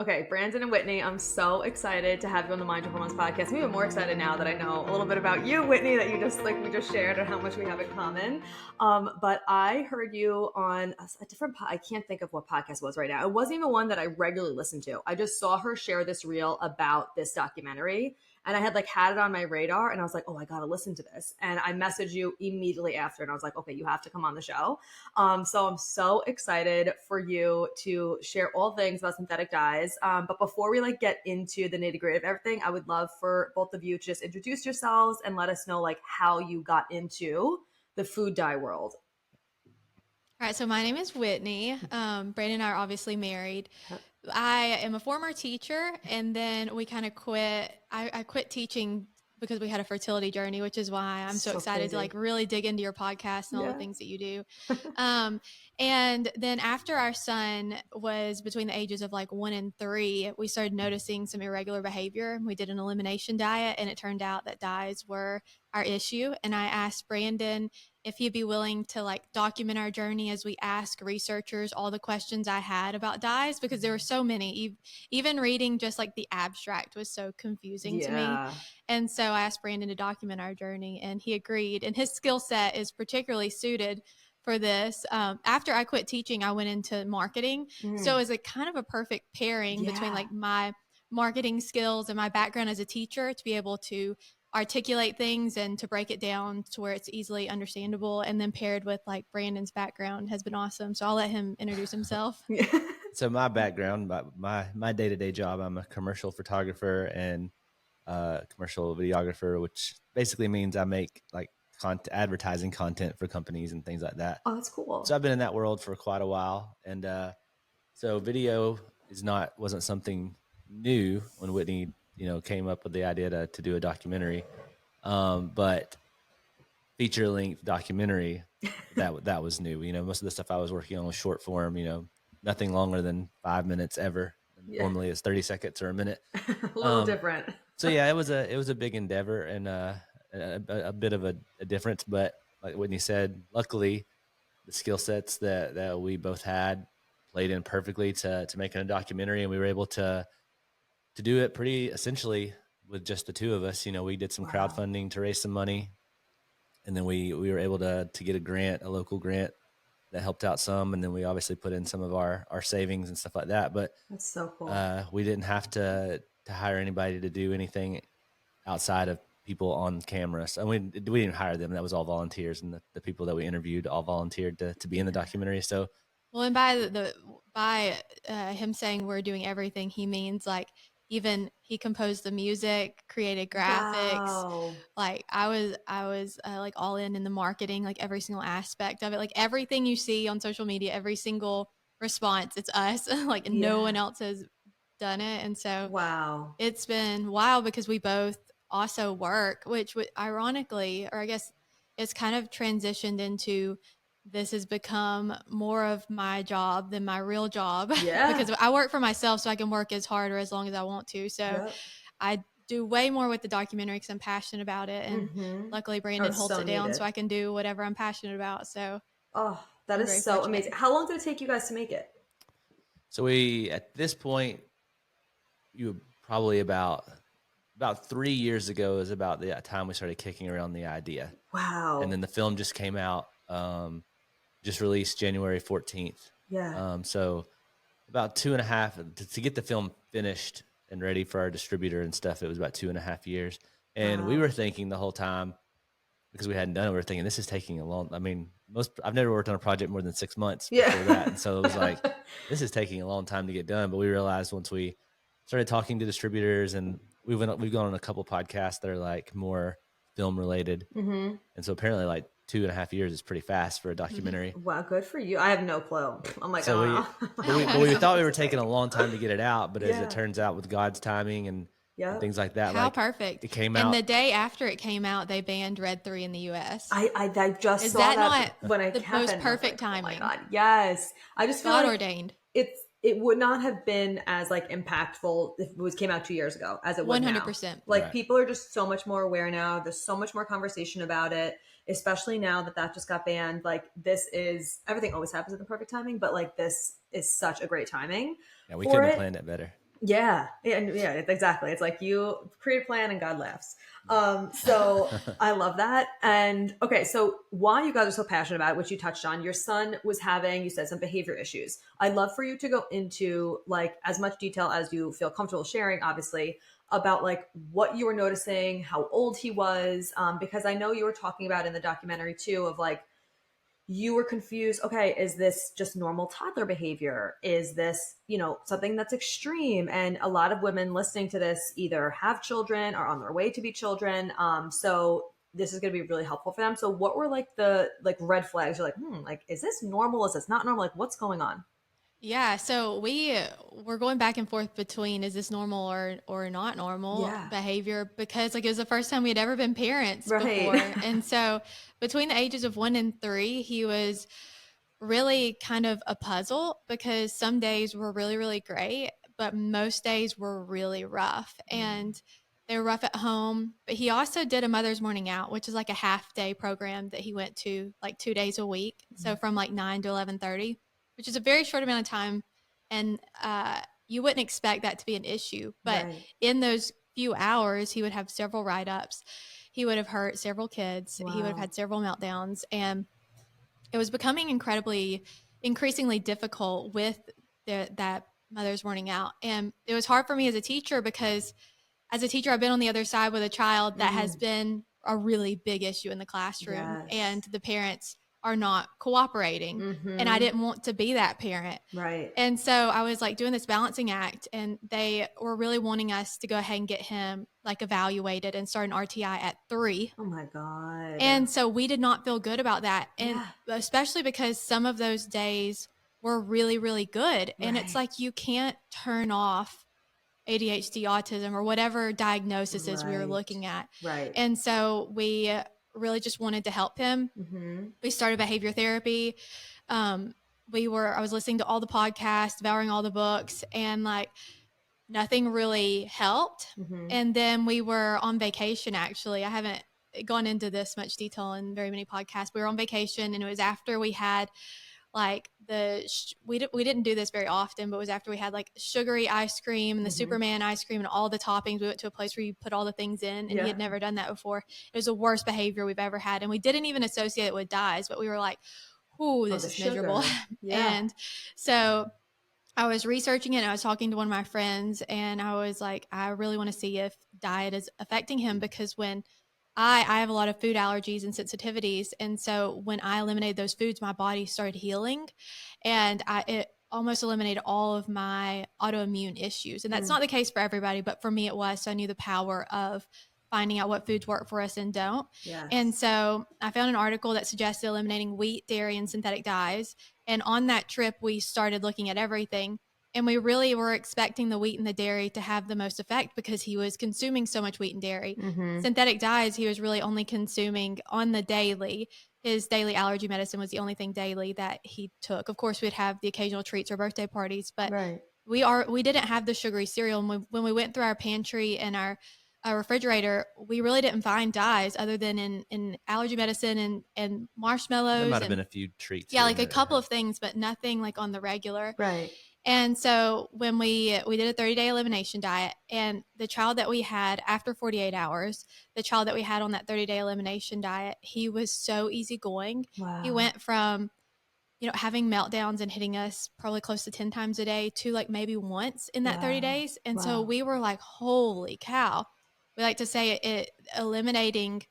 Okay, Brandon and Whitney, I'm so excited to have you on the Mind Your Hormones podcast. I'm even more excited now that I know a little bit about you, Whitney, that we just shared and how much we have in common. But I heard you on a different I can't think of what podcast it was right now. It wasn't even one that I regularly listened to. I just saw her share this reel about this documentary, and I had had it on my radar, and I was like, oh, I gotta listen to this. And I messaged you immediately after, and I was like, okay, you have to come on the show. So I'm so excited for you to share all things about synthetic dyes. But before we get into the nitty gritty of everything, I would love for both of you to just introduce yourselves and let us know how you got into the food dye world. All right, so my name is Whitney. Brandon and I are obviously married. I am a former teacher, and then we kind of quit. I quit teaching because we had a fertility journey, which is why I'm so excited crazy. to really dig into your podcast and all Yeah. the things that you do. And then after our son was between the ages of 1 and 3, we started noticing some irregular behavior. We did an elimination diet, and it turned out that dyes were our issue. And I asked Brandon if he'd be willing to document our journey as we ask researchers all the questions I had about dyes, because there were so many. Even reading just the abstract was so confusing to me. And so I asked Brandon to document our journey, and he agreed. And his skill set is particularly suited for this. After I quit teaching, I went into marketing. So it was kind of a perfect pairing between my marketing skills and my background as a teacher to be able to articulate things and to break it down to where it's easily understandable, and then paired with Brandon's background has been awesome. So I'll let him introduce himself. So my background, my day-to-day job, I'm a commercial photographer and commercial videographer, which basically means I make advertising content for companies and things like that. Oh, that's cool. So I've been in that world for quite a while, and so video wasn't something new when Whitney came up with the idea to do a documentary, but feature length documentary that was new. Most of the stuff I was working on was short form. Nothing longer than 5 minutes ever. Normally it's 30 seconds or a minute. A little different. So yeah, it was a big endeavor and a bit of a difference, but like Whitney said, luckily the skill sets that we both had played in perfectly to making a documentary, and we were able to do it pretty essentially with just the two of us. We did some crowdfunding to raise some money, and then we were able to get a local grant that helped out some, and then we obviously put in some of our savings and stuff like that. But that's so cool. We didn't have to hire anybody to do anything outside of people on camera. So we didn't hire them. That was all volunteers, and the people that we interviewed all volunteered to be in the documentary. So, well, and by him saying we're doing everything, he means even he composed the music, created graphics. Wow. I was all in the marketing, every single aspect of it, everything you see on social media, every single response, it's us. No one else has done it. And so wow, it's been wild because we both also work, which ironically, or I guess it's kind of transitioned into, this has become more of my job than my real job. Yeah. Because I work for myself, so I can work as hard or as long as I want to. So I do way more with the documentary because I'm passionate about it. And luckily Brandon holds it down so I can do whatever I'm passionate about. So that is so amazing. How long did it take you guys to make it? So at this point, you probably about 3 years ago is about the time we started kicking around the idea. Wow. And then the film just came out, just released January 14th. Yeah. So about 2.5 to get the film finished and ready for our distributor and stuff. It was about 2.5 years. And we were thinking the whole time, because we hadn't done it, we were thinking this is taking a long, I've never worked on a project more than 6 months before that. And so it was this is taking a long time to get done. But we realized once we started talking to distributors, and we've gone on a couple podcasts that are more film related. And so apparently 2.5 years is pretty fast for a documentary. Wow, good for you. I have no clue. I'm like, so we thought we were taking a long time to get it out, but as it turns out, with God's timing and things like that, how perfect it came out. And the day after it came out, they banned Red 3 in the U.S. I just is saw that not when I the most perfect timing? Oh my God, yes. I just feel God ordained. It would not have been as impactful if it came out 2 years ago as it would 100%. Now. People are just so much more aware now. There's so much more conversation about it, especially now that just got banned. This is, everything always happens at the perfect timing, but this is such a great timing. Yeah, we couldn't have planned it better. Yeah, and yeah, exactly. It's like you create a plan and God laughs. So I love that. And okay, so why you guys are so passionate about it, which you touched on, your son was having, you said, some behavior issues. I'd love for you to go into like as much detail as you feel comfortable sharing, obviously, about like what you were noticing, how old he was, because I know you were talking about in the documentary too of like you were confused. Okay, is this just normal toddler behavior? Is this, something that's extreme? And a lot of women listening to this either have children or on their way to be children. So this is going to be really helpful for them. So what were like the like red flags? You're like, like, is this normal? Is this not normal? Like, what's going on? Yeah, so we're going back and forth between is this normal or not normal Yeah. behavior, because like it was the first time we had ever been parents Right. before. And so between the ages of 1 and 3, he was really kind of a puzzle because some days were really, really great, but most days were really rough. And they were rough at home. But he also did a mother's morning out, which is like a half day program that he went to like 2 days a week. So from like 9 to 11:30, which is a very short amount of time. And you wouldn't expect that to be an issue. But Right. in those few hours, he would have several write ups. He would have hurt several kids. He would have Wow. had several meltdowns. And it was becoming increasingly difficult with that mother's morning out. And it was hard for me as a teacher because as a teacher, I've been on the other side with a child that has been a really big issue in the classroom, and Yes. the parents are not cooperating. And I didn't want to be that parent. Right. And so I was like doing this balancing act, and they were really wanting us to go ahead and get him like evaluated and start an RTI at 3. Oh my God. And so we did not feel good about that. And Yeah. especially because some of those days were really, really good. And it's Right. like you can't turn off ADHD, autism, or whatever diagnosis is we were Right. looking at. Right. And so we really just wanted to help him. We started behavior therapy. I was listening to all the podcasts, devouring all the books, and like nothing really helped. And then we were on vacation, actually. I haven't gone into this much detail in very many podcasts. We were on vacation, and it was after we had like we didn't do this very often, but it was after we had like sugary ice cream and the Superman ice cream and all the toppings. We went to a place where you put all the things in, and he had never done that before. It was the worst behavior we've ever had. And we didn't even associate it with dyes, but we were like, "Ooh, this is miserable." Yeah. And so I was researching it, and I was talking to one of my friends, and I was like, I really want to see if diet is affecting him, because when I have a lot of food allergies and sensitivities. And so when I eliminated those foods, my body started healing, and it almost eliminated all of my autoimmune issues. And that's not the case for everybody, but for me it was. So I knew the power of finding out what foods work for us and don't. Yes. And so I found an article that suggested eliminating wheat, dairy, and synthetic dyes. And on that trip, we started looking at everything. And we really were expecting the wheat and the dairy to have the most effect because he was consuming so much wheat and dairy. Synthetic dyes, he was really only consuming on the daily. His daily allergy medicine was the only thing daily that he took. Of course, we'd have the occasional treats or birthday parties, but Right. we didn't have the sugary cereal. And when we went through our pantry and our refrigerator, we really didn't find dyes other than in allergy medicine and marshmallows. There might have and been a few treats. yeah, here like and a there. couple of things, but nothing like on the regular. Right. And so when we did a 30-day elimination diet, and the child that we had after 48 hours, the child that we had on that 30-day elimination diet, he was so easygoing. Wow. He went from, having meltdowns and hitting us probably close to 10 times a day to like maybe once in that 30 Wow. days. And so Wow. we were like, holy cow. We like to say it eliminating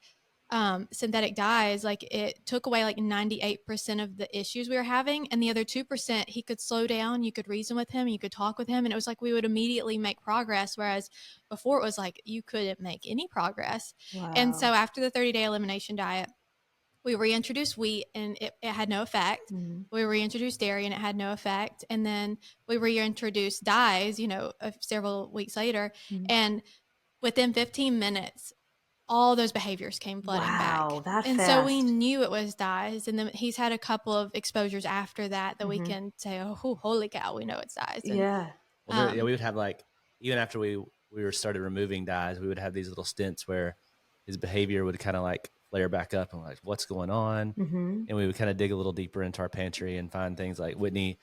synthetic dyes, like it took away like 98% of the issues we were having, and the other 2% he could slow down, you could reason with him, you could talk with him, and it was like we would immediately make progress, whereas before it was like you couldn't make any progress. Wow. And so after the 30-day elimination diet, we reintroduced wheat, and it had no effect. We reintroduced dairy, and it had no effect. And then we reintroduced dyes, several weeks later, and within 15 minutes all those behaviors came flooding Wow, back. that And so we fast. knew it was dyes. And then he's had a couple of exposures after that we can say, oh, holy cow, we know it's dyes. And, Yeah. Well, we would have like, even after we were started removing dyes, we would have these little stints where his behavior would kind of like flare back up, and we're like, what's going on? And we would kind of dig a little deeper into our pantry and find things like Whitney.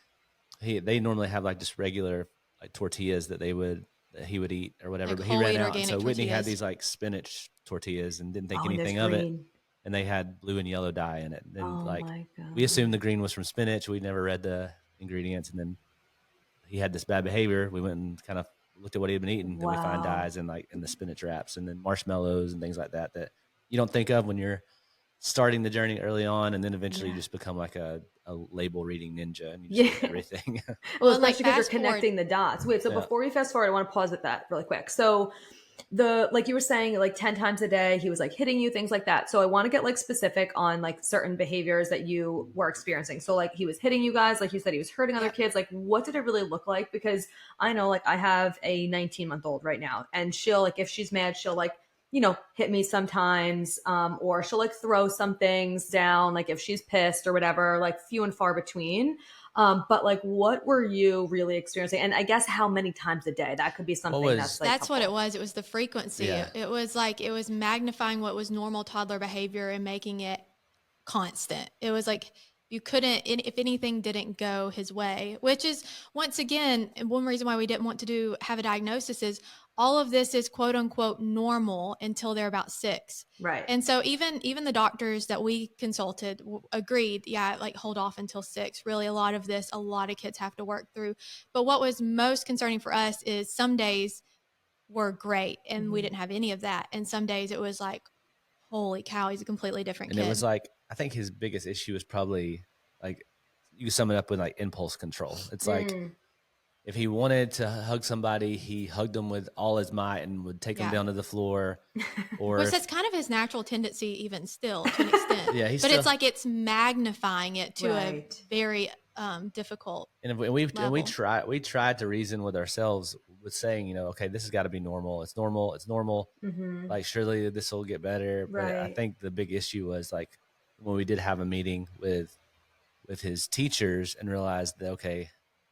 They normally have like just regular like tortillas that he would eat or whatever, Like but he whole ran wheat out. And organic so Whitney had tortillas. these like spinach tortillas and didn't think Oh, and there's anything of it. green. And they had blue and yellow dye in it. And Oh like my God. we assumed the green was from spinach. We never read the ingredients. And then he had this bad behavior. We went and kind of looked at what he had been eating. Then we find Wow. dyes in the spinach wraps and then marshmallows and things like that you don't think of when you're starting the journey early on, and then eventually you just become like a label reading ninja and you just eat everything. Well, and, like, especially because fast you're connecting the dots. Wait, so before we fast forward, I want to pause at that really quick. So like you were saying, like 10 times a day, he was like hitting you, things like that. So I want to get like specific on like certain behaviors that you were experiencing. So like he was hitting you guys, like you said, he was hurting other kids. Like what did it really look like? Because I know like I have a 19-month-old right now, and she'll like, if she's mad, she'll like, you know, hit me sometimes, or she'll like throw some things down, like if she's pissed or whatever, like few and far between. But like, what were you really experiencing? And I guess how many times a day? That could be something that's like that's what it was. It was the frequency. Yeah. It was like, it was magnifying what was normal toddler behavior and making it constant. It was like, you couldn't, if anything didn't go his way, which is, once again, one reason why we didn't want to have a diagnosis is all of this is quote unquote normal until they're about 6. Right. And so even the doctors that we consulted agreed, yeah, like hold off until 6. Really, a lot of kids have to work through. But what was most concerning for us is some days were great and we didn't have any of that. And some days it was like, holy cow, he's a completely different kid. And it was like, I think his biggest issue is probably like, you sum it up with like impulse control. It's like, if he wanted to hug somebody, he hugged them with all his might and would take them down to the floor. Or which that's kind of his natural tendency even still to an extent. Yeah, but it's like it's magnifying it to a Right. very difficult and we tried to reason with ourselves with saying, you know, okay, this has got to be normal. It's normal. Like surely this will get better. But I Right. think the big issue was like when we did have a meeting with his teachers and realized that, okay,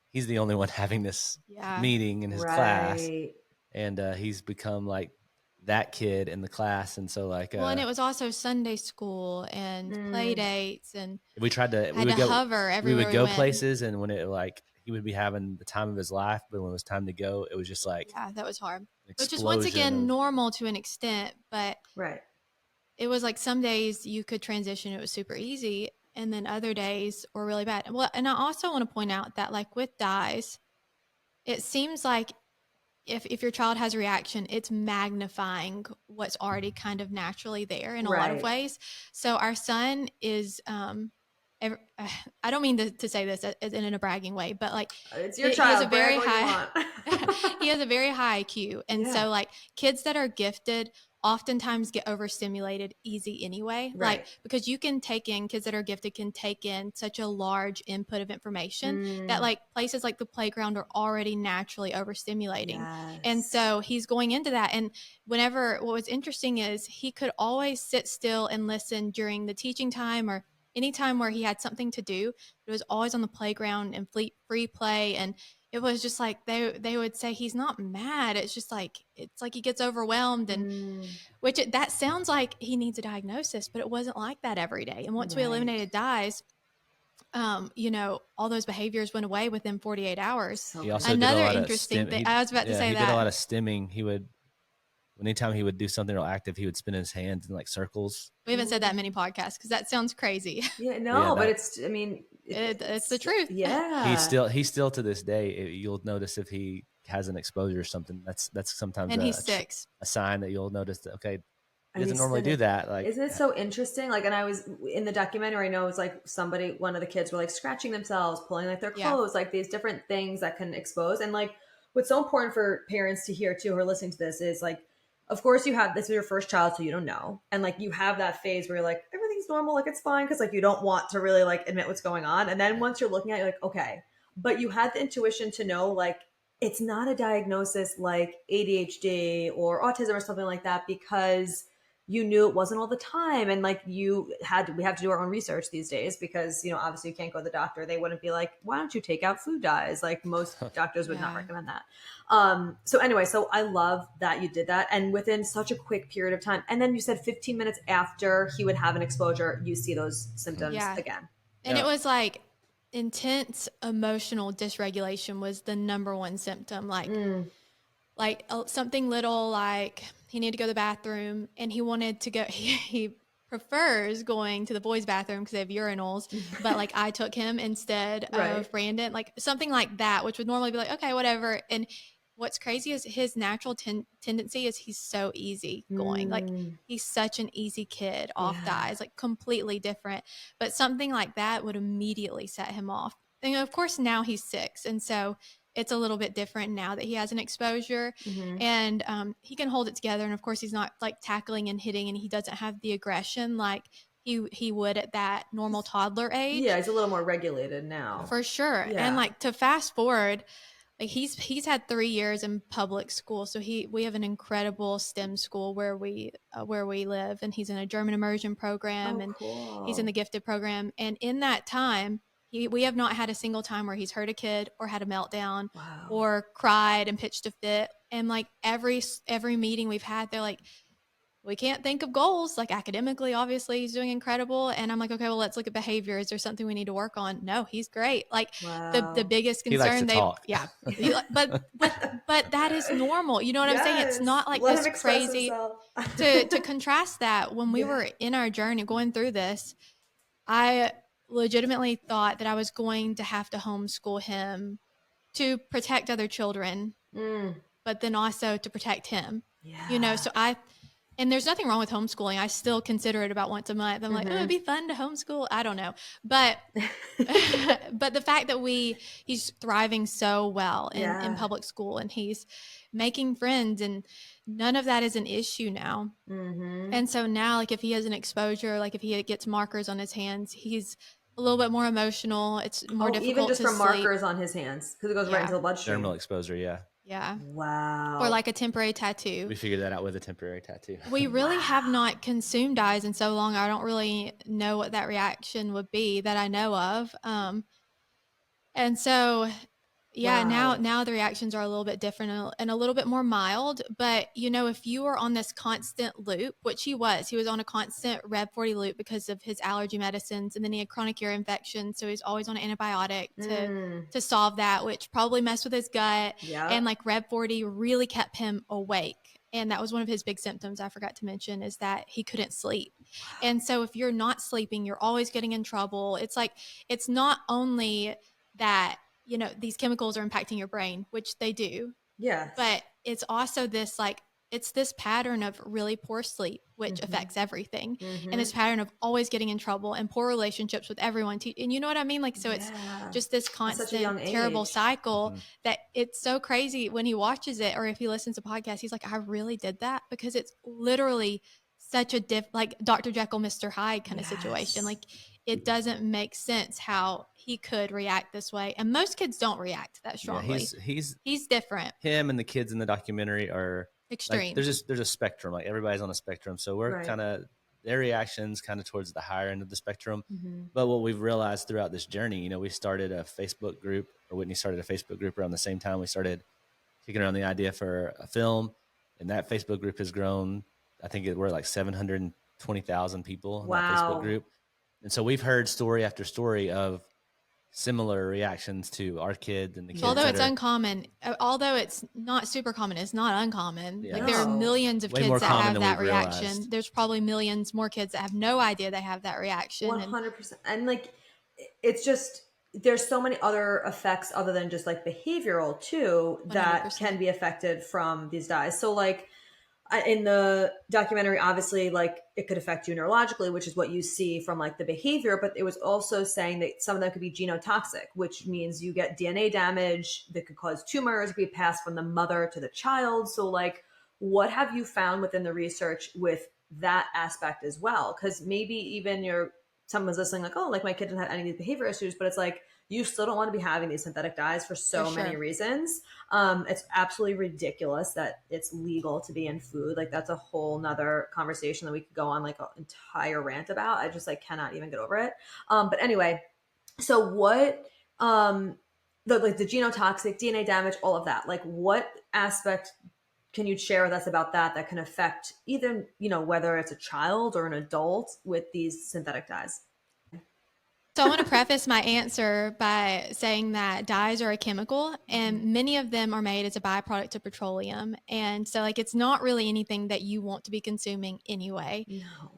he's the only one having this meeting in his class, and he's become like that kid in the class. And so like, well, and it was also Sunday school and play dates, and we tried to, we would hover everywhere. We would go places, and when it like, he would be having the time of his life, but when it was time to go, it was just like, yeah, that was hard. Which is explosion once again of- normal to an extent, but Right. it was like some days you could transition, it was super easy, and then other days were really bad. Well, and I also want to point out that like with dyes, it seems like if your child has a reaction, it's magnifying what's already kind of naturally there in a lot of ways. So our son is, I don't mean to say this in a bragging way, but like it's your child. He has a very high, he has a very high IQ. And so like kids that are gifted oftentimes get overstimulated easy anyway. Right. Like, because kids that are gifted can take in such a large input of information that like places like the playground are already naturally overstimulating. Yes. And so he's going into that. And what was interesting is he could always sit still and listen during the teaching time or any time where he had something to do. It was always on the playground and free play. And it was just like they would say he's not mad. It's just like he gets overwhelmed, and that sounds like he needs a diagnosis, but it wasn't like that every day. And once we eliminated dyes, you know, all those behaviors went away within 48 hours. He also Another did a lot interesting thing. I was about to say he that did a lot of stimming. He would, anytime he would do something real active, he would spin his hands in like circles. We haven't said that in many podcasts because that sounds crazy. Yeah, no, but it's, I mean, it's the truth. Yeah. He's still to this day, you'll notice if he has an exposure or something, that's sometimes he's 6. A sign that you'll notice that, okay, he doesn't normally do that. Like, isn't it so interesting? Like, and I was in the documentary, I know it was like one of the kids were like scratching themselves, pulling like their clothes, like these different things that can expose. And like, what's so important for parents to hear too, who are listening to this is like, of course this is your first child, so you don't know. And like, you have that phase where you're like, everything's normal, like it's fine. Cause like, you don't want to really like admit what's going on. And then once you're looking at it, you're like, okay, but you had the intuition to know, like, it's not a diagnosis like ADHD or autism or something like that, because you knew it wasn't all the time. And like we have to do our own research these days because, you know, obviously you can't go to the doctor. They wouldn't be like, why don't you take out food dyes? Like most doctors would not recommend that. So anyway, so I love that you did that. And within such a quick period of time. And then you said 15 minutes after he would have an exposure, you see those symptoms again. And it was like, intense emotional dysregulation was the number one symptom. Something little, like he needed to go to the bathroom and he wanted to go, he prefers going to the boys' bathroom because they have urinals, but like I took him instead of Brandon, like something like that, which would normally be like, okay, whatever. And what's crazy is his natural tendency is he's so easy going. Like he's such an easy kid off the eyes, like completely different. But something like that would immediately set him off. And of course now he's 6. And so it's a little bit different now that he has an exposure and he can hold it together. And of course he's not like tackling and hitting, and he doesn't have the aggression like he would at that normal toddler age. Yeah, he's a little more regulated now. For sure. Yeah. And like to fast forward, like he's had 3 years in public school. So we have an incredible STEM school where we live, and he's in a German immersion program and he's in the gifted program. And in that time, we have not had a single time where he's hurt a kid or had a meltdown or cried and pitched a fit. And like every meeting we've had, they're like, we can't think of goals. Like academically, obviously he's doing incredible. And I'm like, okay, well, let's look at behavior. Is there something we need to work on? No, he's great. Like the biggest concern but that is normal. You know what I'm saying? It's not like this crazy to contrast that. When we were in our journey going through this, I legitimately thought that I was going to have to homeschool him to protect other children, but then also to protect him, you know? So and there's nothing wrong with homeschooling. I still consider it about once a month. I'm like, oh, it'd be fun to homeschool. I don't know. But, but the fact that he's thriving so well in public school, and he's making friends, and none of that is an issue now. And so now, like if he has an exposure, like if he gets markers on his hands, he's a little bit more emotional. It's more difficult even just to from sleep. Markers on his hands, because it goes right into the bloodstream. Thermal exposure, yeah. Wow. Or like a temporary tattoo. We figured that out with a temporary tattoo. We really have not consumed dyes in so long. I don't really know what that reaction would be that I know of. And so, now the reactions are a little bit different and a little bit more mild. But, you know, if you were on this constant loop, which he was on a constant Reb 40 loop because of his allergy medicines, and then he had chronic ear infection. So he's always on an antibiotic to solve that, which probably messed with his gut. And like Reb 40 really kept him awake. And that was one of his big symptoms I forgot to mention, is that he couldn't sleep. And so if you're not sleeping, you're always getting in trouble. It's like, it's not only that, you know, these chemicals are impacting your brain, which they do. But it's also this, like, it's this pattern of really poor sleep, which affects everything. And this pattern of always getting in trouble and poor relationships with everyone. And you know what I mean? Like, so it's just this constant terrible cycle that it's so crazy when he watches it, or if he listens to podcasts, he's like, I really did that, because it's literally such a like Dr. Jekyll, Mr. Hyde kind of situation. Like, it doesn't make sense how he could react this way. And most kids don't react that strongly. He's different. Him and the kids in the documentary are extreme. Like, there's a spectrum. Like everybody's on a spectrum. So we're kind of, their reactions kind of towards the higher end of the spectrum. But what we've realized throughout this journey, you know, we started a Facebook group, or Whitney started a Facebook group around the same time we started kicking around the idea for a film. And that Facebook group has grown. I think we're like 720,000 people in that Facebook group. And so we've heard story after story of similar reactions to our kids and the kids. Although it's uncommon, although it's not super common, it's not uncommon. Like there are millions of kids that have that reaction. Realized. There's probably millions more kids that have no idea they have that reaction. 100%. And like, it's just, there's so many other effects other than just like behavioral too, that 100%. Can be affected from these dyes. So like, in the documentary, obviously, like it could affect you neurologically, which is what you see from like the behavior, but it was also saying that some of them could be genotoxic, which means you get DNA damage that could cause tumors, be passed from the mother to the child. So like, what have you found within the research with that aspect as well? Because maybe even someone's listening like, oh, like my kid didn't have any of these behavior issues, but it's like, you still don't want to be having these synthetic dyes for so many reasons. It's absolutely ridiculous that it's legal to be in food. Like that's a whole nother conversation that we could go on like an entire rant about. I just like cannot even get over it. But anyway, so what, the genotoxic, DNA damage, all of that, like what aspect can you share with us about that can affect either, you know, whether it's a child or an adult with these synthetic dyes? So I want to preface my answer by saying that dyes are a chemical, and many of them are made as a byproduct of petroleum. And so like, it's not really anything that you want to be consuming anyway.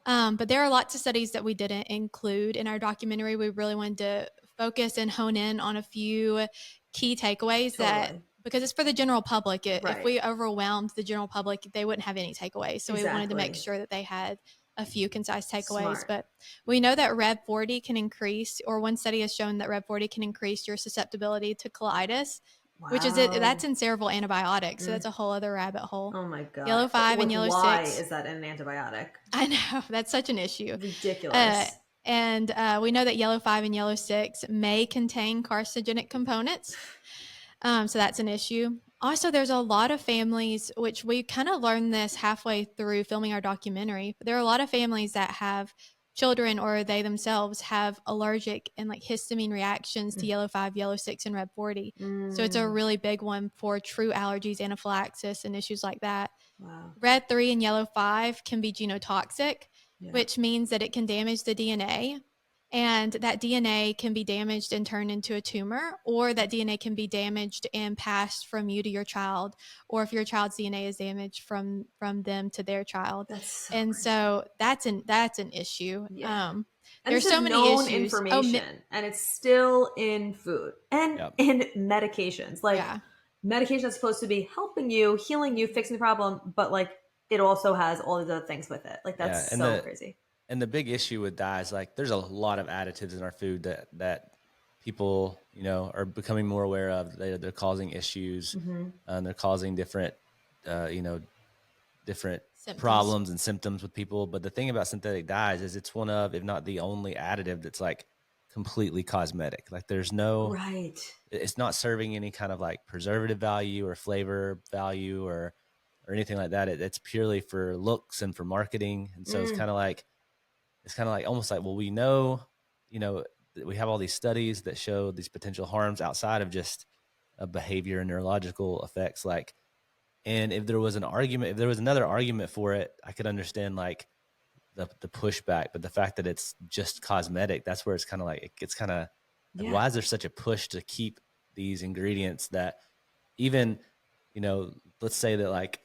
No. But there are lots of studies that we didn't include in our documentary. We really wanted to focus and hone in on a few key takeaways that, Totally. because it's for the general public. If Right. we overwhelmed the general public, they wouldn't have any takeaways. So we wanted to make Exactly. sure that they had a few concise takeaways. Smart. But we know that Rev 40 can increase, or one study has shown that Rev 40 can increase your susceptibility to colitis, which is it. That's in several antibiotics. So that's a whole other rabbit hole. Oh my God. Yellow 5 and yellow 6. Why is that an antibiotic? I know, that's such an issue. Ridiculous. And we know that yellow 5 and yellow 6 may contain carcinogenic components. So that's an issue. Also, there's a lot of families, which we kind of learned this halfway through filming our documentary, but there are a lot of families that have children, or they themselves have allergic and like histamine reactions to yellow 5, yellow 6, and red 40. So it's a really big one for true allergies, anaphylaxis, and issues like that. Wow. Red 3 and yellow 5 can be genotoxic, which means that it can damage the DNA. And that DNA can be damaged and turned into a tumor, or that DNA can be damaged and passed from you to your child, or if your child's DNA is damaged from them to their child. That's so and crazy. So that's an issue. Yeah. And there's this so is many known issues. information, and it's still in food and in medications. Like medication is supposed to be helping you, healing you, fixing the problem, but like it also has all these other things with it. Like that's so crazy. And the big issue with dyes, like there's a lot of additives in our food that people, you know, are becoming more aware of. They're causing issues, and they're causing different, different symptoms. Problems and symptoms with people. But the thing about synthetic dyes is it's one of, if not the only additive that's like completely cosmetic. Like there's no, it's not serving any kind of like preservative value or flavor value or anything like that. It's purely for looks and for marketing. And so it's kind of like almost like, well, we know, you know, we have all these studies that show these potential harms outside of just a behavior and neurological effects. Like, and if there was another argument for it, I could understand like the pushback, but the fact that it's just cosmetic, that's where it's kind of like, it gets kind of, like, why is there such a push to keep these ingredients that even, you know, let's say that like,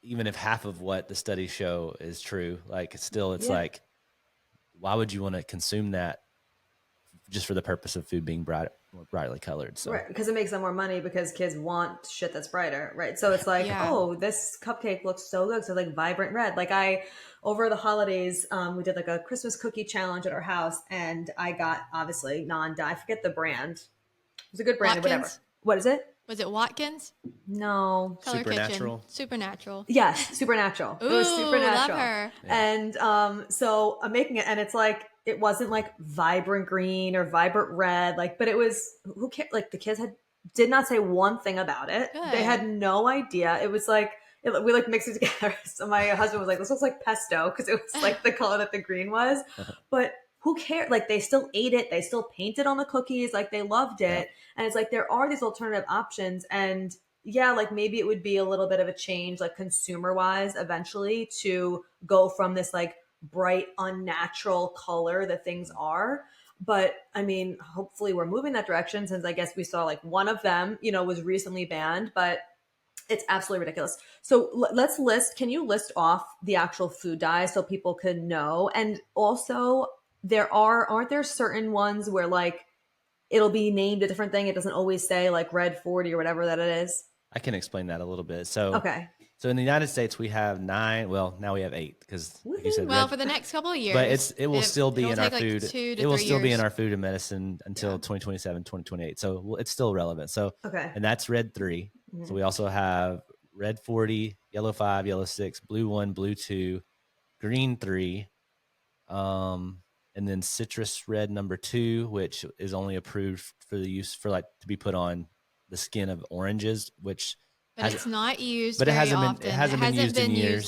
even if half of what the studies show is true, like still it's like, why would you want to consume that just for the purpose of food being more brightly colored? So. Right, because it makes them more money because kids want shit that's brighter, right? So it's like, oh, this cupcake looks so good, so like vibrant red. Like over the holidays, we did like a Christmas cookie challenge at our house, and I got obviously non-dye. I forget the brand. It was a good brand, Watkins? Or whatever. What is it? Was it Watkins? No. Color Supernatural. Kitchen. Supernatural. Yes, Supernatural. Ooh, it was Supernatural. Love her. And so I'm making it, and it's like, it wasn't like vibrant green or vibrant red, like, but it was, who cares? Like the kids did not say one thing about it. Good. They had no idea. It was like, we like mixed it together. So my husband was like, this looks like pesto, because it was like the color that the green was. But who cared? Like they still ate it. They still painted on the cookies. Like they loved it. And it's like, there are these alternative options. And yeah, like maybe it would be a little bit of a change, like consumer wise, eventually, to go from this like bright, unnatural color that things are. But I mean, hopefully we're moving that direction, since I guess we saw like one of them, you know, was recently banned, but it's absolutely ridiculous. So let's can you list off the actual food dyes so people can know? And also aren't there certain ones where like it'll be named a different thing? It doesn't always say like red 40 or whatever that it is. I can explain that a little bit. So, okay. So in the United States, we have 9. Well, now we have 8 because, like you said, well, for the next couple of years, but it will still be in our food. Like it will still be in our food and medicine until 2027, 2028. So it's still relevant. So, and that's red 3. Mm-hmm. So we also have red 40, yellow 5, yellow 6, blue 1, blue 2, green 3, and then citrus red number 2, which is only approved for the use for like to be put on the skin of oranges, which. But it's not used but very it hasn't often. Been, it hasn't been used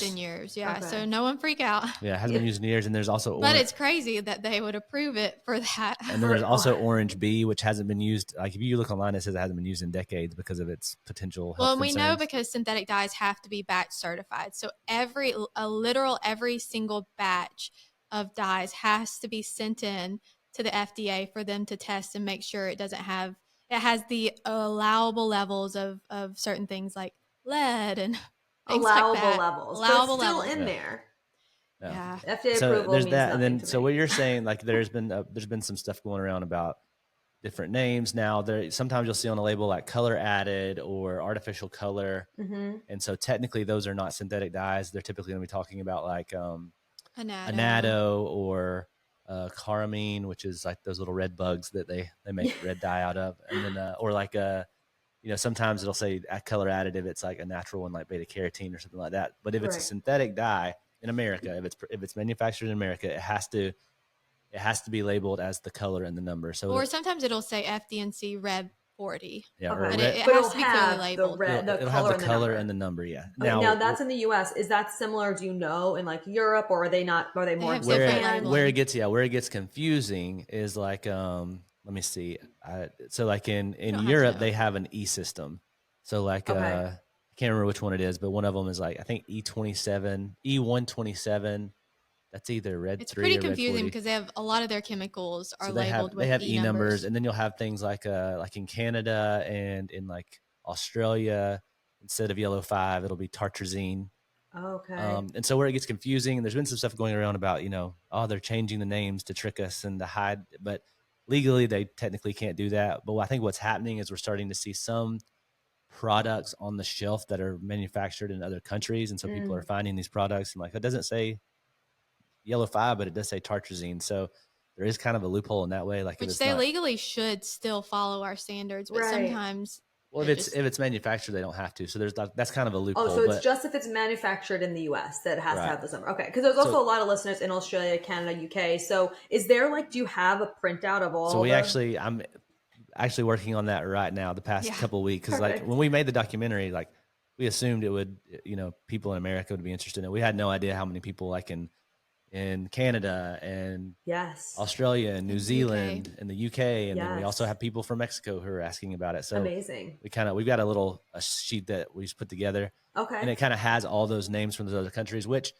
in years. Yeah, so no one freak out. Yeah, it hasn't been used in years. And there's also But it's crazy that they would approve it for that. And then there's also orange B, which hasn't been used. Like if you look online, it says it hasn't been used in decades because of its potential health Well, we concerns. know because synthetic dyes have to be batch certified. So every single batch of dyes has to be sent in to the FDA for them to test and make sure it has the allowable levels of certain things like lead and things like that. Levels, but Allowable it's still levels. in there. Yeah. FDA So approval there's means that, and nothing then to so me. what you're saying, like there's been some stuff going around about different names now. There sometimes you'll see on a label like color added or artificial color, and so technically those are not synthetic dyes. They're typically going to be talking about like annatto or caramine, which is like those little red bugs that they make red dye out of, and then or like sometimes it'll say a color additive. It's like a natural one like beta carotene or something like that. But if it's a synthetic dye in America, if it's manufactured in America, it has to be labeled as the color and the number. So or sometimes it'll say FD&C Red 40. Yeah, Okay. But it has to be clearly labeled. It'll have the color and the number. Yeah. Okay, now that's in the US. Is that similar? Do you know in like Europe, or are they not? Are they more where it gets confusing is like let me see. So like in Europe they have an E system. So like I can't remember which one it is, but one of them is like I think E27, E127. That's either red 3 or red 40. It's pretty confusing because they have a lot of their chemicals are labeled with they have E numbers, and then you'll have things like in Canada and in like Australia, instead of yellow 5, it'll be tartrazine. Okay. And so where it gets confusing, and there's been some stuff going around about they're changing the names to trick us and to hide, but legally they technically can't do that. But I think what's happening is we're starting to see some products on the shelf that are manufactured in other countries, and so people are finding these products and like it doesn't say yellow 5, but it does say tartrazine. So there is kind of a loophole in that way. Like which they legally should still follow our standards, but sometimes. Well, if it's manufactured, they don't have to. So that's kind of a loophole. Oh, so it's just if it's manufactured in the U.S. that it has to have this number. Okay, because there's also a lot of listeners in Australia, Canada, UK. So is there do you have a printout of all? So I'm actually working on that right now. The past couple of weeks, because like when we made the documentary, like we assumed it would, people in America would be interested in it. We had no idea how many people like in Canada and Australia and New Zealand and the UK. And then we also have people from Mexico who are asking about it. So amazing. We've got a sheet that we just put together. Okay. And it kind of has all those names from those other countries, which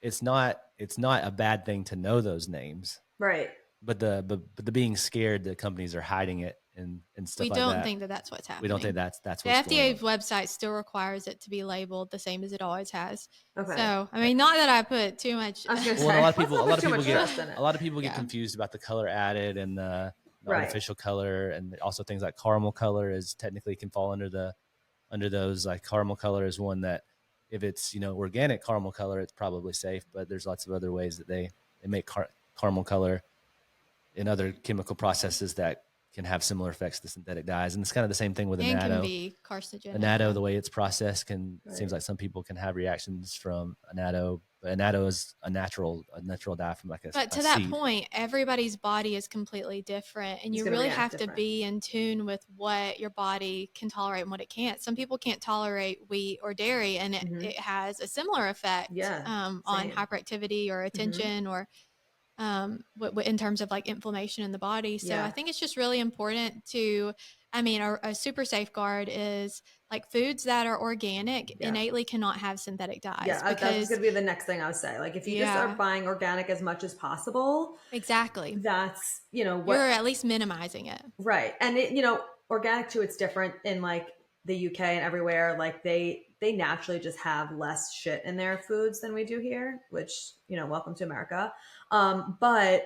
it's not a bad thing to know those names. Right. But the being scared that companies are hiding it and stuff like that. We don't think that that's what's happening. We don't think that's what's the FDA's website still requires it to be labeled the same as it always has. Okay. So I mean, not that I put too much. A lot of people get confused about the color added and the artificial color, and also things like caramel color is technically can fall under those. Like caramel color is one that if it's organic caramel color, it's probably safe. But there's lots of other ways that they make caramel color in other chemical processes that can have similar effects to synthetic dyes. And it's kind of the same thing with annatto. Can be carcinogenic. Annatto, the way it's processed seems like some people can have reactions from annatto, but annatto is a natural dye from like a But to that point, everybody's body is completely different, and you really have to be in tune with what your body can tolerate and what it can't. Some people can't tolerate wheat or dairy, and it has a similar effect on hyperactivity or attention or in terms of like inflammation in the body. So I think it's just really important to, a super safeguard is like foods that are organic innately cannot have synthetic dyes. Yeah, that's going to be the next thing I would say. Like if you just are buying organic as much as possible. Exactly. That's, you're at least minimizing it. Right. And organic too, it's different in like the UK and everywhere. Like they naturally just have less shit in their foods than we do here, which, welcome to America. But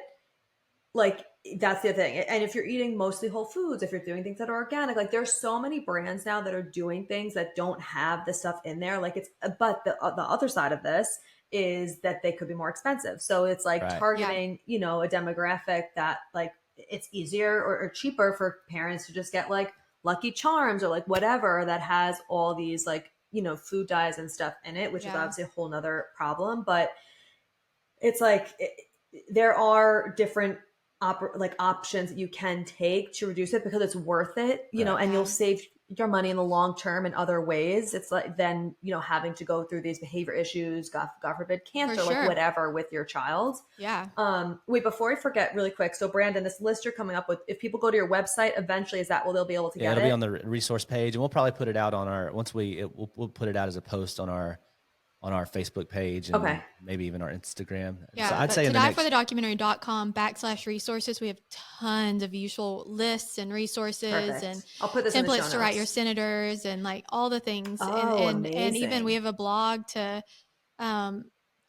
like, that's the thing. And if you're eating mostly whole foods, if you're doing things that are organic, like there's so many brands now that are doing things that don't have the stuff in there. Like but the other side of this is that they could be more expensive. So it's like targeting, a demographic that like it's easier or cheaper for parents to just get like Lucky Charms or like whatever that has all these like, food dyes and stuff in it, which is obviously a whole nother problem. But it's like, there are different options that you can take to reduce it because it's worth it, and you'll save your money in the long term in other ways. It's like then, having to go through these behavior issues, God forbid cancer, like whatever with your child. Yeah. Wait, before I forget really quick. So Brandon, this list you're coming up with, if people go to your website, eventually they'll be able to get it? It'll be on the resource page, and we'll probably put it out on our, we'll put it out as a post on our on our Facebook page and maybe even our Instagram. Yeah, so I'd say to dieforthedocumentary.com/resources, we have tons of useful lists and resources and I'll put this in the show templates notes. to write your senators and like all the things. Oh, and amazing. even we have a blog to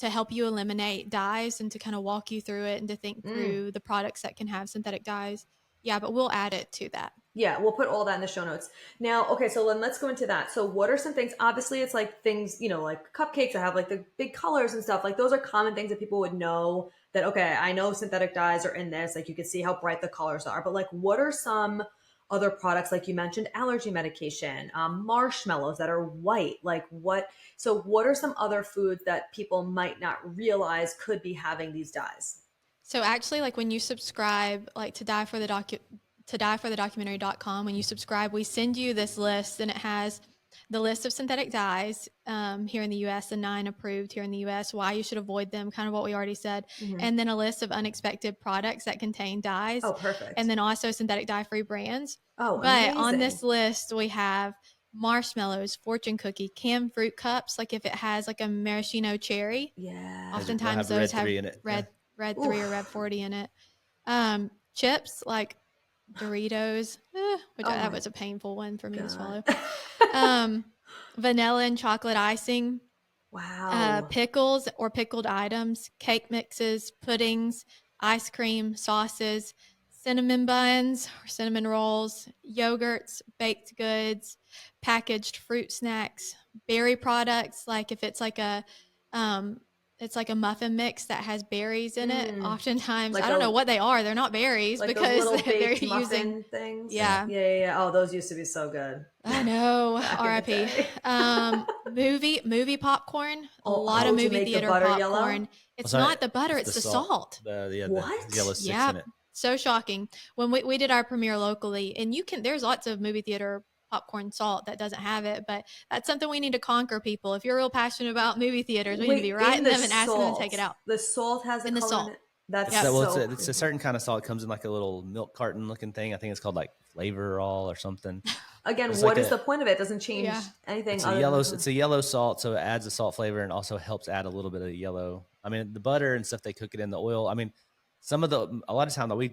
help you eliminate dyes and to kind of walk you through it and to think through the products that can have synthetic dyes. Yeah, but we'll add it to that. Yeah, we'll put all that in the show notes. Now, okay, so then let's go into that. So what are some things, obviously it's like things, you know, like cupcakes that have like the big colors and stuff. Like those are common things that people would know that, okay, I know synthetic dyes are in this. Like you can see how bright the colors are. But like what are some other products, like you mentioned allergy medication, marshmallows that are white? Like what are some other foods that people might not realize could be having these dyes? So actually, like when you subscribe, like to dieforthedocumentary.com, when you subscribe, we send you this list, and it has the list of synthetic dyes here in the U.S., the 9 approved here in the U.S., why you should avoid them, kind of what we already said, and then a list of unexpected products that contain dyes. Oh, perfect. And then also synthetic dye-free brands. Oh, but amazing. on this list, we have marshmallows, fortune cookie, canned fruit cups, like if it has like a maraschino cherry. Yeah. Oftentimes those have red 3 or red 40 in it. Chips like Doritos, that was a painful one for me to swallow. Vanilla and chocolate icing. Wow. Pickles or pickled items, cake mixes, puddings, ice cream, sauces, cinnamon buns or cinnamon rolls, yogurts, baked goods, packaged fruit snacks, berry products. Like if it's like a muffin mix that has berries in it. Oftentimes, like I don't know what they are. They're not berries like because they're using things. Yeah. Oh, those used to be so good. I know. R.I.P. Movie popcorn. A lot of movie theater popcorn. Yellow? It's not the butter. It's the salt. What? The yellow sticks in it. So shocking. When we did our premiere locally, and there's lots of movie theater popcorn salt that doesn't have it, but that's something we need to conquer, people. If you're real passionate about movie theaters, we need to be writing them and asking them to take it out. The salt has the color in it. That's it's a certain kind of salt. It comes in like a little milk carton looking thing. I think it's called like Flavor All or something. Again, what is the point of it? It doesn't change anything. It's a yellow salt, so it adds a salt flavor and also helps add a little bit of yellow. I mean, the butter and stuff, they cook it in the oil. I mean, a lot of time that we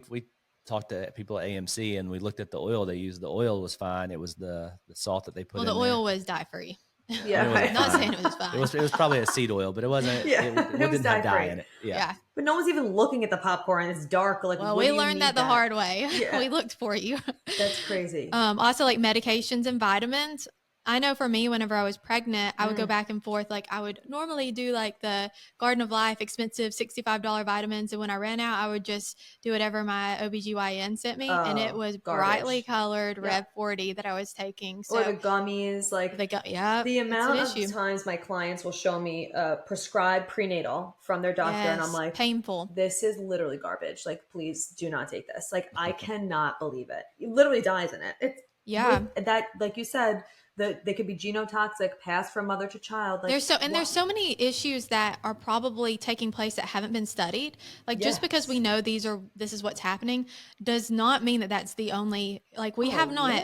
talked to people at AMC and we looked at the oil they used. The oil was fine. It was the salt that they put in there. Well, the oil was dye-free. Yeah, right. Not saying it was fine. It was probably a seed oil, but it wasn't. It didn't have dye in it. Yeah. But no one's even looking at the popcorn. It's dark. Like, well, we learned that the hard way. Yeah. We looked for you. That's crazy. Also, like medications and vitamins. I know for me, whenever I was pregnant, I would go back and forth. Like I would normally do like the Garden of Life expensive $65 vitamins. And when I ran out, I would just do whatever my OBGYN sent me. And it was brightly colored Red 40 that I was taking. So, or the gummies, like the amount of times my clients will show me prescribed prenatal from their doctor. And I'm like, painful. This is literally garbage. Like, please do not take this. Like, I cannot believe it. It literally dies in it. It's that, like you said, they could be genotoxic, passed from mother to child. Like, there's so many issues that are probably taking place that haven't been studied. Like just because we know this is what's happening does not mean that that's the only, like we have not,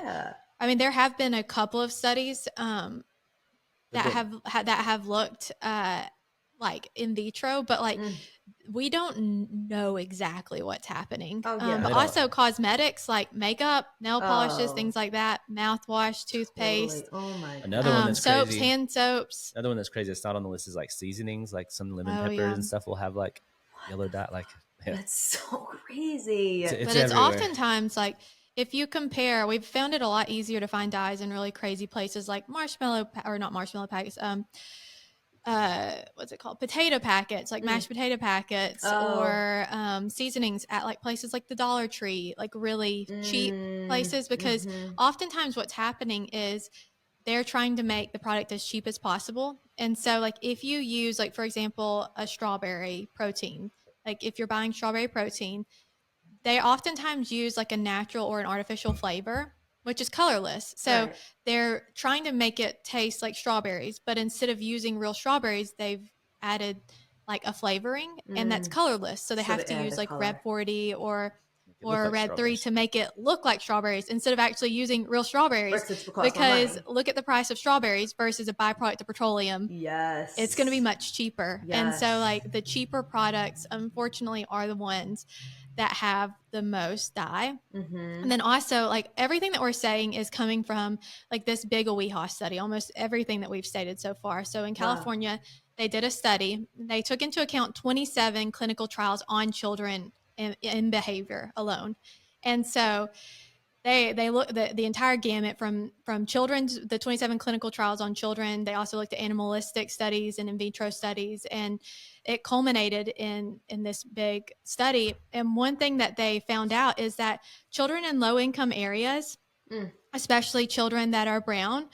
I mean, there have been a couple of studies that have looked like in vitro, but like we don't know exactly what's happening. But also cosmetics like makeup, nail polishes, things like that, mouthwash, toothpaste. Totally. Oh my God. Another one that's soaps, crazy. Hand soaps. Another one that's crazy. It's not on the list is like seasonings, like some lemon peppers and stuff will have like yellow dot. Like that's so crazy. It's oftentimes like if you compare, we've found it a lot easier to find dyes in really crazy places like not marshmallow packets. What's it called? Potato packets, like mashed potato packets, or seasonings at like places like the Dollar Tree, like really cheap places, because oftentimes what's happening is they're trying to make the product as cheap as possible. And so like if you use like, for example, a strawberry protein, like if you're buying strawberry protein, they oftentimes use like a natural or an artificial flavor, which is colorless. So they're trying to make it taste like strawberries, but instead of using real strawberries, they've added like a flavoring and that's colorless. So they have to use like Red 40 or or red 3 to make it look like strawberries instead of actually using real strawberries, because look at the price of strawberries versus a byproduct of petroleum. Yes. It's going to be much cheaper. Yes. And so like the cheaper products, unfortunately, are the ones that have the most dye. And then also like everything that we're saying is coming from like this big WEHA study, almost everything that we've stated so far. So in California, they did a study. They took into account 27 clinical trials on children in behavior alone. And so they looked the entire gamut from children's, the 27 clinical trials on children. They also looked at animalistic studies and in vitro studies, and it culminated in this big study. And one thing that they found out is that children in low income areas, especially children that are brown,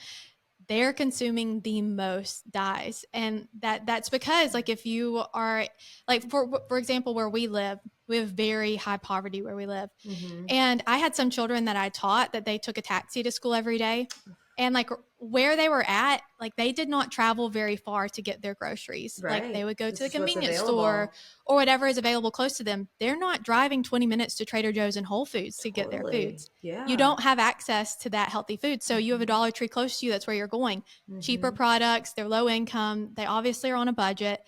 they're consuming the most dyes. And that's because like if you are like, for example, where we live, we have very high poverty where we live. And I had some children that I taught that they took a taxi to school every day. And like where they were at, like they did not travel very far to get their groceries. Like they would go to the convenience store or whatever is available close to them. They're not driving 20 minutes to Trader Joe's and Whole Foods to get their foods. You don't have access to that healthy food. So you have a Dollar Tree close to you. That's where you're going. Cheaper products. They're low income. They obviously are on a budget.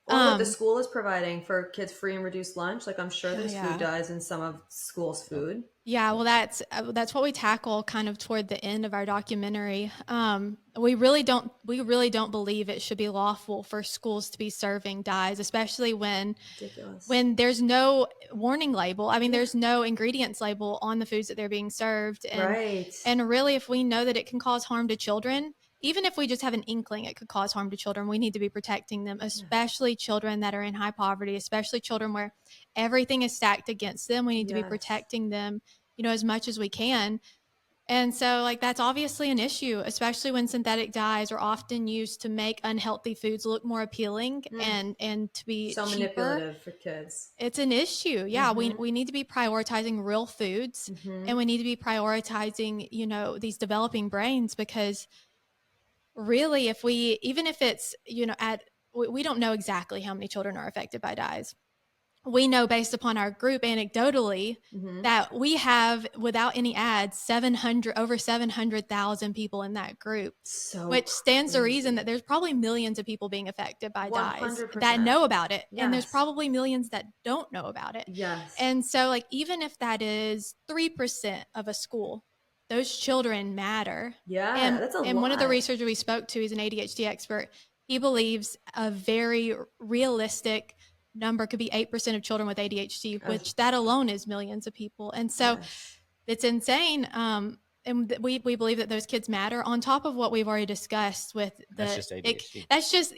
Or what the school is providing for kids free and reduced lunch. Like I'm sure there's food dyes in some of school's food. Yeah, well, that's what we tackle kind of toward the end of our documentary. We really don't believe it should be lawful for schools to be serving dyes, especially when there's no warning label. I mean, there's no ingredients label on the foods that they're being served, and really, if we know that it can cause harm to children, even if we just have an inkling it could cause harm to children, we need to be protecting them, especially children that are in high poverty, especially children where everything is stacked against them. We need to be protecting them, as much as we can. And so like that's obviously an issue, especially when synthetic dyes are often used to make unhealthy foods look more appealing and to be so cheaper. Manipulative for kids. It's an issue. Yeah, we need to be prioritizing real foods, and we need to be prioritizing, these developing brains, because really even if it's, we don't know exactly how many children are affected by dyes. We know based upon our group anecdotally that we have, without any ads, over 700,000 people in that group, which stands to reason that there's probably millions of people being affected by 100%. Dyes that know about it. And there's probably millions that don't know about it. And so like, even if that is 3% of a school, those children matter. And that's a lot. One of the researchers we spoke to, he's an ADHD expert. He believes a very realistic number could be 8% of children with ADHD, which that alone is millions of people. And so it's insane. And we believe that those kids matter, on top of what we've already discussed with that's just ADHD. That's just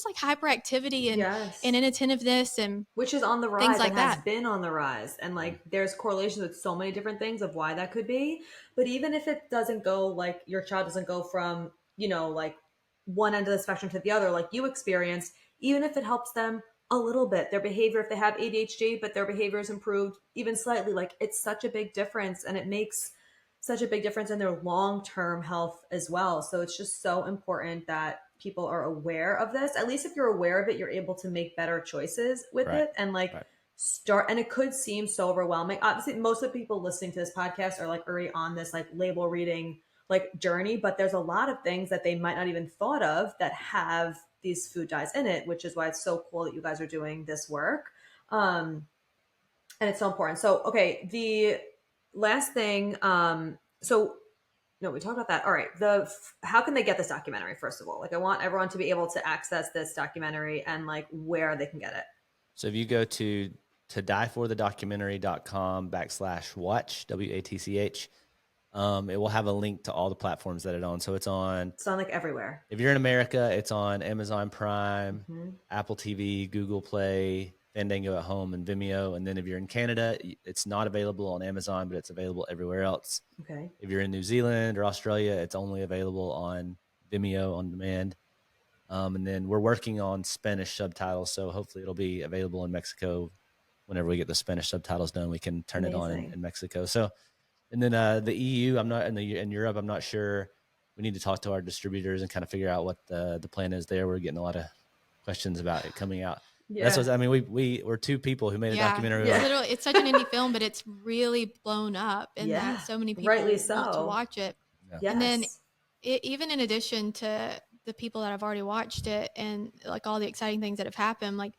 like hyperactivity and inattentiveness, and which is on the rise, things like and has been on the rise. And like there's correlations with so many different things of why that could be. But even if it doesn't go, like your child doesn't go from, like one end of the spectrum to the other, like you experienced, even if it helps them a little bit, their behavior, if they have ADHD, but their behavior is improved even slightly, like it's such a big difference, and it makes such a big difference in their long-term health as well. So it's just so important that people are aware of this. At least if you're aware of it, you're able to make better choices with it, and like start. And it could seem so overwhelming. Obviously, most of the people listening to this podcast are like already on this like label reading like journey, but there's a lot of things that they might not even thought of that have these food dyes in it, which is why it's so cool that you guys are doing this work. And it's so important. So, okay, the last thing, we talked about that. All right. How can they get this documentary? First of all, like I want everyone to be able to access this documentary, and like where they can get it. So if you go to dieforthedocumentary.com/watch, WATCH, it will have a link to all the platforms that it's on. So it's on like everywhere. If you're in America, it's on Amazon Prime, Apple TV, Google Play, Fandango at Home, and Vimeo. And then if you're in Canada, it's not available on Amazon, but it's available everywhere else. Okay. If you're in New Zealand or Australia, it's only available on Vimeo on demand. And then we're working on Spanish subtitles, so hopefully it'll be available in Mexico. Whenever we get the Spanish subtitles done, we can turn it on in Mexico. So, and then the EU, in Europe, I'm not sure. We need to talk to our distributors and kind of figure out what the plan is there. We're getting a lot of questions about it coming out. That's what I mean. We were two people who made a documentary. Yeah. Literally, it's such an indie film, but it's really blown up, and that so many people rightly want to so. watch it. Yeah. Yes. And then even in addition to the people that have already watched it and like all the exciting things that have happened, like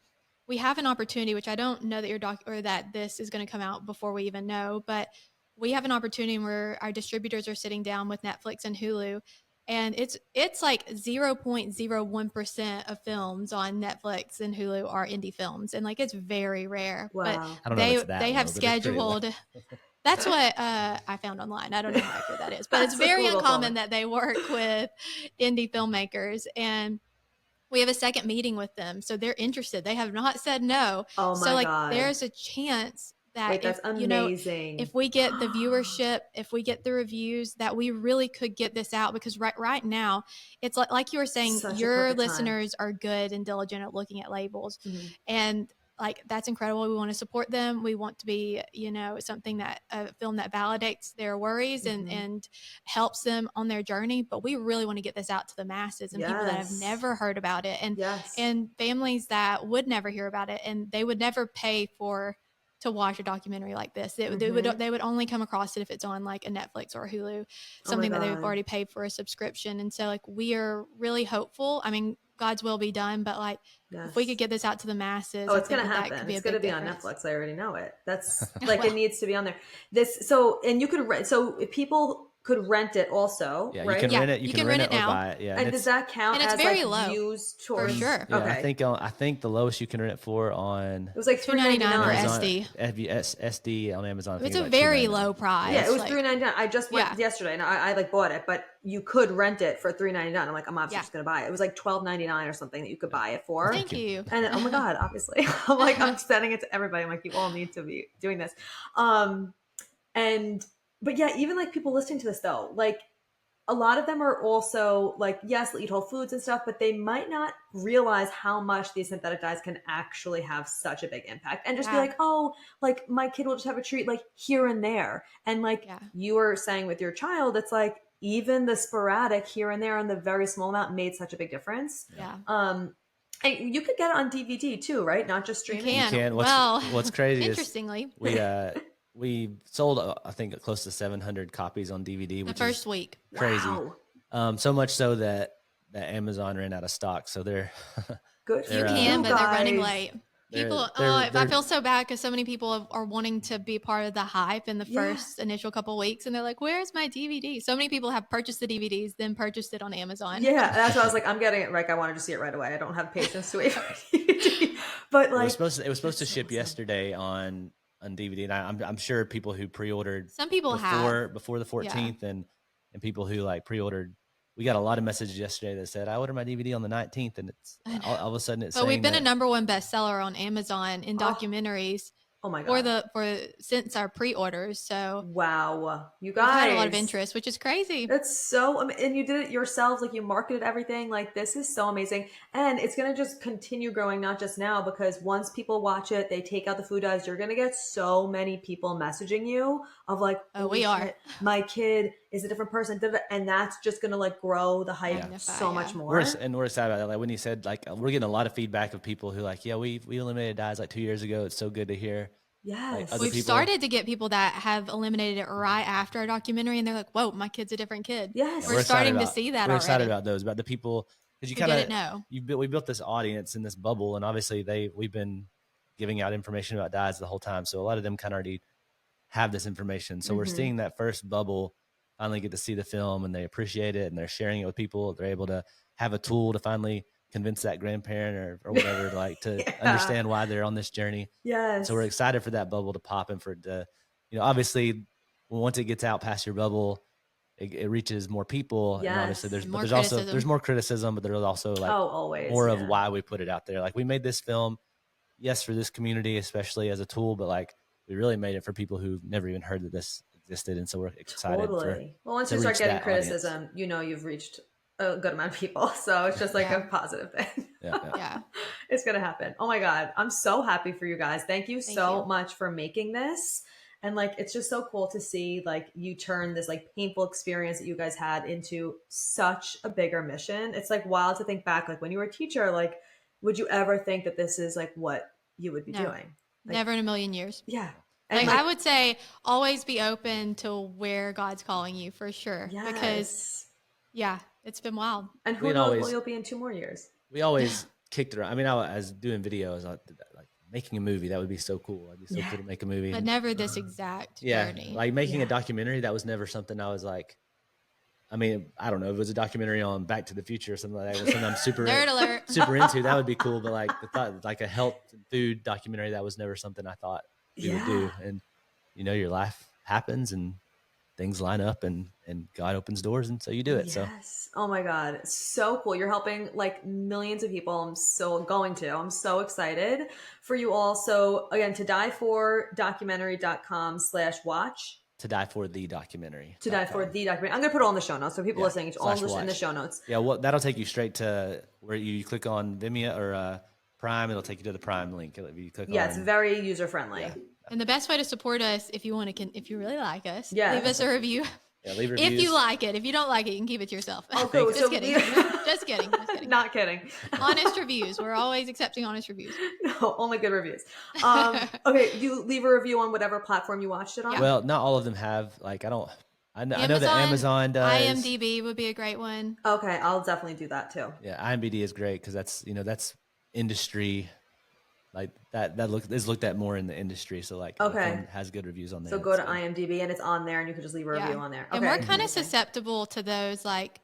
we have an opportunity, which I don't know that or that this is going to come out before we even know, but we have an opportunity where our distributors are sitting down with Netflix and Hulu, and it's like 0.01% of films on Netflix and Hulu are indie films, and like it's very rare. Wow. But I don't know if it's that they have low, but it's pretty low. scheduled. That's what I found online. I don't know how accurate that is, but it's That's a very cool uncommon comment. that they work with indie filmmakers, and we have a second meeting with them, so they're interested. They have not said no. Oh my So like God. there's a chance that Wait, that's amazing. if we get the viewership, if we get the reviews, that we really could get this out, because right now it's like you were saying, Such a your perfect time. listeners are good and diligent at looking at labels. Mhm. And like that's incredible. We want to support them. We want to be, something that a film that validates their worries and helps them on their journey. But we really want to get this out to the masses and people that have Yes. never heard about it, and Yes. and families that would never hear about it, and they would never pay to watch a documentary like this. They would only come across it if it's on like a Netflix or a Hulu, something that they've God. already paid for a subscription. And so like we are really hopeful. I mean, God's will be done, but like if we could get this out to the masses, Oh, I it's think gonna that happen. could be It's a gonna big be on difference. Netflix. I already know it. That's like it needs to be on there. And you could so if people could rent it also, Yeah, right? you can rent it. You can rent it or now. buy it. Yeah, And does that count and it's as very like low, views for towards? sure. Yeah, Okay. I think the lowest you can rent it for on It was like $2.99 for Amazon, SD. SD on Amazon. I think It's a like very $2.99. low price. Yeah, it was like, $3.99. I just went yesterday and I like bought it, but you could rent it for $3.99. I'm like, I'm obviously just gonna buy it. It was like $12.99 or something that you could buy it for. Thank you. And oh my God, obviously, I'm like, I'm sending it to everybody. I'm like, you all need to be doing this. But yeah, even like people listening to this though, like a lot of them are also like, yes, they'll eat whole foods and stuff, but they might not realize how much these synthetic dyes can actually have such a big impact, and just be like, oh, like my kid will just have a treat like here and there. And like you were saying with your child, it's like even the sporadic here and there and the very small amount made such a big difference. Yeah. And you could get it on DVD too, right? Not just streaming. You can. What's crazy interestingly, is we sold I think close to 700 copies on DVD, which the first week. Crazy. Wow. So much so that Amazon ran out of stock. So they're good. You can, but they're running late. People, I feel so bad because so many people are wanting to be part of the hype in the first initial couple of weeks, and they're like, "Where's my DVD?" So many people have purchased the DVDs, then purchased it on Amazon. Yeah, that's why I was like, I'm getting it right. I wanted to see it right away. I don't have patience to wait for DVD. But like, it was supposed to ship yesterday on DVD, and I'm sure people who pre-ordered before the 14th, and people who like pre-ordered. We got a lot of messages yesterday that said, I ordered my DVD on the 19th, and it's all of a sudden it's saying we've been a #1 bestseller on Amazon in documentaries. Oh my God. Since our pre-orders. So wow, you guys we've had a lot of interest, which is crazy. That's so, and you did it yourselves. Like you marketed everything. Like this is so amazing. And it's going to just continue growing, not just now, because once people watch it, they take out the food dyes. You're going to get so many people messaging you of like, my kid is a different person. And that's just going to like grow the hype so much more. We're excited about that. Like when you said, like, we're getting a lot of feedback of people who like, we eliminated dyes like 2 years ago. It's so good to hear. Yes. We've started to get people that have eliminated it right after our documentary, and they're like, whoa, my kid's a different kid. Yes. We're starting to see that already. We're excited about those, about the people, because you kind of know. We built this audience in this bubble, and obviously we've been giving out information about dyes the whole time. So a lot of them kind of already have this information. So we're seeing that first bubble finally get to see the film, and they appreciate it, and they're sharing it with people. They're able to have a tool to finally convince that grandparent or whatever like to understand why they're on this journey. Yes. So we're excited for that bubble to pop, and for it to, obviously once it gets out past your bubble, it reaches more people. Yes. And obviously there's more criticism, but there's also like always more of why we put it out there. Like we made this film, yes, for this community, especially as a tool, but like we really made it for people who've never even heard that this existed. And so we're excited. Totally. Well, once you start getting criticism, you've reached a good amount of people. So it's just like a positive thing. Yeah. It's going to happen. Oh my God. I'm so happy for you guys. Thank you so much for making this. And like, it's just so cool to see like you turn this like painful experience that you guys had into such a bigger mission. It's like wild to think back, like when you were a teacher, like would you ever think that this is like what you would be No. doing? Like, Never in a million years. yeah. Like, I would say always be open to where God's calling you for sure. Yes. Because yeah, it's been wild. And who knows where you'll be in 2 more years. We always kicked around. I mean, I was doing videos, like making a movie. That would be so cool. It'd be so cool to make a movie. But never this exact journey. Like making a documentary, that was never something I was like, I mean, I don't know if it was a documentary on Back to the Future or something like that. It was something I'm Nerd alert. super into. That would be cool. But like the thought, like a health and food documentary, that was never something I thought we would do. And you know, your life happens and things line up and God opens doors, and so you do it. Yes. Oh my God. So cool. You're helping like millions of people. I'm so excited for you all. So again, to die for documentary.com/watch. To die for the documentary. To die for the documentary. I'm going to put it all in the show notes. So people listening, it's all in the show notes. Yeah. Well, that'll take you straight to where you click on Vimeo or Prime. It'll take you to the Prime link. You click it's very user friendly. Yeah. And the best way to support us, if you want to, if you really like us, Yeah. leave us a review. Yeah, leave reviews. If you like it. If you don't like it, you can keep it to yourself. Okay, Just kidding. Just kidding. Not kidding. Honest reviews. We're always accepting honest reviews. No, only good reviews. Okay, you leave a review on whatever platform you watched it on? Yeah. Well, not all of them have. Like, I know that Amazon does. IMDb would be a great one. Okay, I'll definitely do that too. Yeah, IMDb is great because that's industry. Like that is looked at more in the industry. So like, okay, has good reviews on there. So go to IMDb and it's on there, and you can just leave a review on there. Okay. And we're kind of susceptible to those like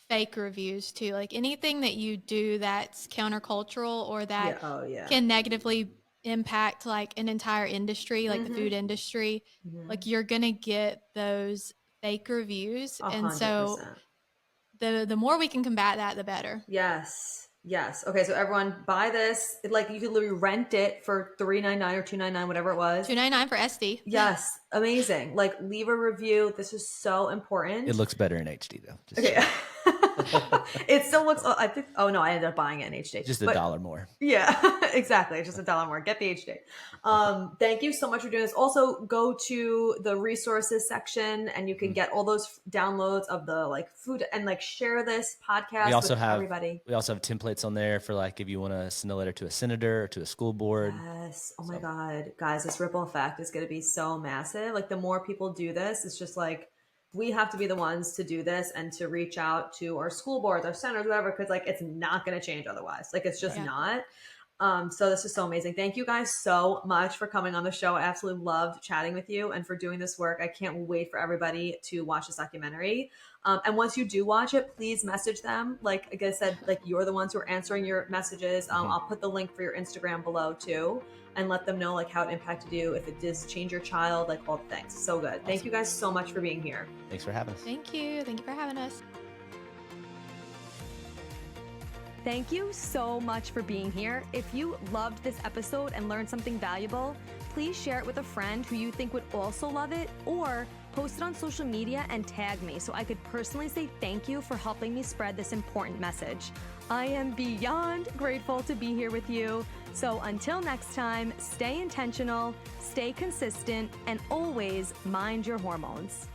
fake reviews too. Like anything that you do that's countercultural or that can negatively impact like an entire industry, like the food industry. Like you're gonna get those fake reviews, 100%. And so the more we can combat that, the better. Yes. Okay, so everyone buy this. Like you could literally rent it for $3.99 or $2.99, whatever it was. $2.99 for SD. Yes, amazing. Like leave a review. This is so important. It looks better in HD though. Okay. It still looks. I think. Oh no, I ended up buying it in HD. Just $1 more. Yeah, exactly. Just $1 more. Get the HD. Thank you so much for doing this. Also, go to the resources section, and you can get all those downloads of the like food and like share this podcast. We also have everybody. We also have templates on there for like if you want to send a letter to a senator or to a school board. Yes. Oh my God, guys, this ripple effect is going to be so massive. Like the more people do this, it's just like. We have to be the ones to do this and to reach out to our school boards, our centers, whatever, because like it's not going to change otherwise. Like it's just not. So this is so amazing. Thank you guys so much for coming on the show. I absolutely loved chatting with you and for doing this work. I can't wait for everybody to watch this documentary. And once you do watch it, please message them. Like I said, like you're the ones who are answering your messages. I'll put the link for your Instagram below too. And let them know like how it impacted you, if it does change your child, like all the things. So good. Awesome. Thank you guys so much for being here. Thanks for having us. Thank you. Thank you for having us. Thank you so much for being here. If you loved this episode and learned something valuable, please share it with a friend who you think would also love it, or post it on social media and tag me so I could personally say thank you for helping me spread this important message. I am beyond grateful to be here with you. So until next time, stay intentional, stay consistent, and always mind your hormones.